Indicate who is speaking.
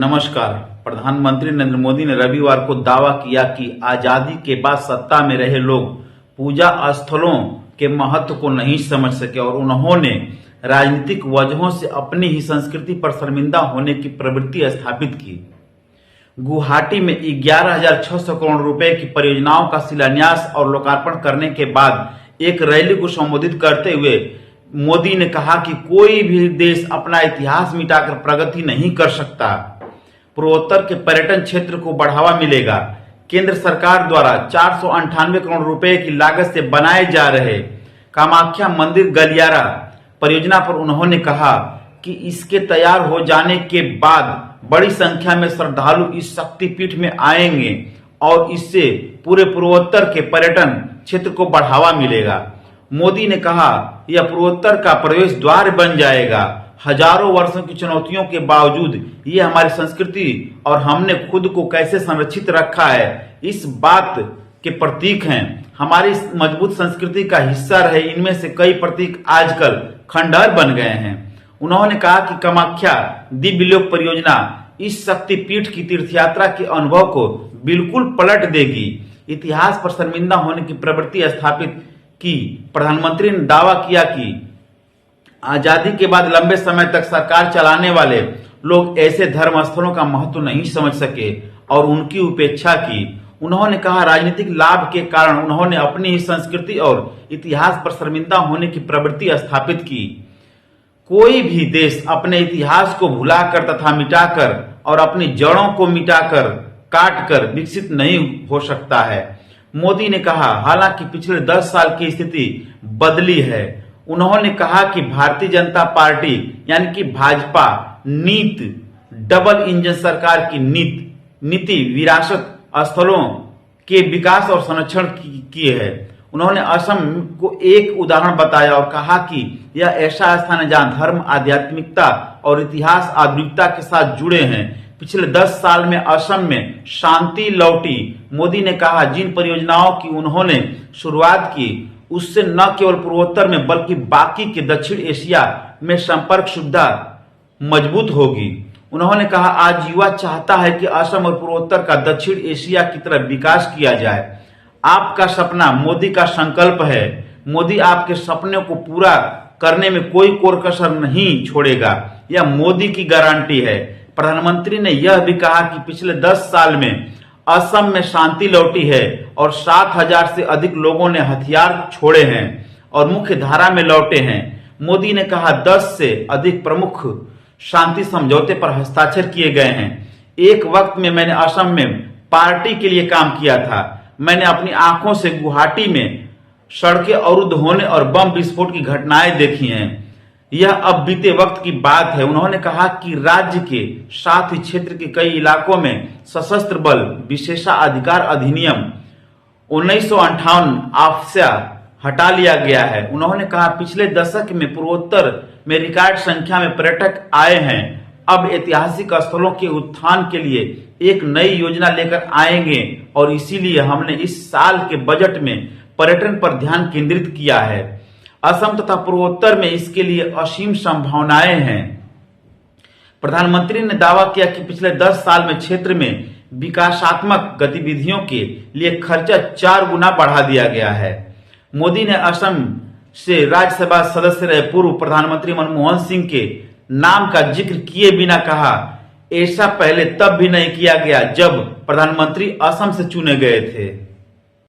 Speaker 1: नमस्कार। प्रधानमंत्री नरेंद्र मोदी ने रविवार को दावा किया कि आजादी के बाद सत्ता में रहे लोग पूजा स्थलों के महत्व को नहीं समझ सके और उन्होंने राजनीतिक वजहों से अपनी ही संस्कृति पर शर्मिंदा होने की प्रवृत्ति स्थापित की। गुवाहाटी में 11,600 करोड़ रुपए की परियोजनाओं का शिलान्यास और लोकार्पण करने के बाद एक रैली को संबोधित करते हुए मोदी ने कहा कि कोई भी देश अपना इतिहास मिटाकर प्रगति नहीं कर सकता। पूर्वोत्तर के पर्यटन क्षेत्र को बढ़ावा मिलेगा। केंद्र सरकार द्वारा 498 करोड़ रुपए की लागत से बनाए जा रहे कामाख्या मंदिर गलियारा परियोजना पर उन्होंने कहा कि इसके तैयार हो जाने के बाद बड़ी संख्या में श्रद्धालु इस शक्तिपीठ में आएंगे और इससे पूरे पूर्वोत्तर के पर्यटन क्षेत्र को बढ़ावा मिलेगा। मोदी ने कहा, यह पूर्वोत्तर का प्रवेश द्वार बन जाएगा। हजारों वर्षों की चुनौतियों के बावजूद ये हमारी संस्कृति और हमने खुद को कैसे संरक्षित रखा है, इस बात के प्रतीक हैं। हमारी मजबूत संस्कृति का हिस्सा रहे इनमें से कई प्रतीक आजकल खंडहर बन गए हैं। उन्होंने कहा कि कामाख्या दिव्यलोक परियोजना इस शक्तिपीठ की तीर्थयात्रा के अनुभव को बिल्कुल पलट देगी। इतिहास पर शर्मिंदा होने की प्रवृत्ति स्थापित की। प्रधानमंत्री ने दावा किया कि आजादी के बाद लंबे समय तक सरकार चलाने वाले लोग ऐसे धर्म स्थलों का महत्व नहीं समझ सके और उनकी उपेक्षा की। उन्होंने कहा, राजनीतिक लाभ के कारण उन्होंने अपनी ही संस्कृति और इतिहास पर शर्मिंदा होने की प्रवृत्ति स्थापित की। कोई भी देश अपने इतिहास को भुलाकर तथा मिटाकर और अपनी जड़ों को मिटाकर काटकर विकसित नहीं हो सकता है। मोदी ने कहा, हालांकि पिछले 10 साल की स्थिति बदली है। उन्होंने कहा कि भारतीय जनता पार्टी यानी कि भाजपा नीति डबल इंजन सरकार की नीति विरासत स्थलों के विकास और संरक्षण की है। उन्होंने असम को एक उदाहरण बताया और कहा कि यह ऐसा स्थान है जहां धर्म, आध्यात्मिकता और इतिहास आधुनिकता के साथ जुड़े हैं। पिछले 10 साल में असम में शांति लौटी। मोदी ने कहा, जिन परियोजनाओं की उन्होंने शुरुआत की उससे न केवल पूर्वोत्तर में बल्कि बाकी के दक्षिण एशिया में संपर्क सुविधा मजबूत होगी। उन्होंने कहा, आज युवा चाहता है कि असम और पूर्वोत्तर का दक्षिण एशिया की तरफ विकास किया जाए। आपका सपना मोदी का संकल्प है। मोदी आपके सपने को पूरा करने में कोई कोर कसर नहीं छोड़ेगा, यह मोदी की गारंटी है। प्रधानमंत्री ने यह भी कहा कि पिछले 10 साल में असम में शांति लौटी है और 7,000 से अधिक लोगों ने हथियार छोड़े हैं और मुख्य धारा में लौटे हैं। मोदी ने कहा, 10 से अधिक प्रमुख शांति समझौते पर हस्ताक्षर किए गए हैं। एक वक्त में मैंने असम में पार्टी के लिए काम किया था। मैंने अपनी आंखों से गुवाहाटी में सड़कें अवरुद्ध होने और बम विस्फोट की घटनाएं देखी हैं। यह अब बीते वक्त की बात है। उन्होंने कहा कि राज्य के साथ ही क्षेत्र के कई इलाकों में सशस्त्र बल विशेषाधिकार अधिनियम 1958 आपसे हटा लिया गया है। उन्होंने कहा, पिछले दशक में पूर्वोत्तर में रिकॉर्ड संख्या में पर्यटक आए हैं। अब ऐतिहासिक स्थलों के उत्थान के लिए एक नई योजना लेकर आएंगे और इसीलिए हमने इस साल के बजट में पर्यटन पर ध्यान केंद्रित किया है। असम तथा पूर्वोत्तर में इसके लिए असीम संभावनाएं हैं। प्रधानमंत्री ने दावा किया कि पिछले 10 साल में क्षेत्र में विकासात्मक गतिविधियों के लिए खर्चा 4 गुना बढ़ा दिया गया है। मोदी ने असम से राज्यसभा सदस्य रहे पूर्व प्रधानमंत्री मनमोहन सिंह के नाम का जिक्र किए बिना कहा, ऐसा पहले तब भी नहीं किया गया जब प्रधानमंत्री असम से चुने गए थे।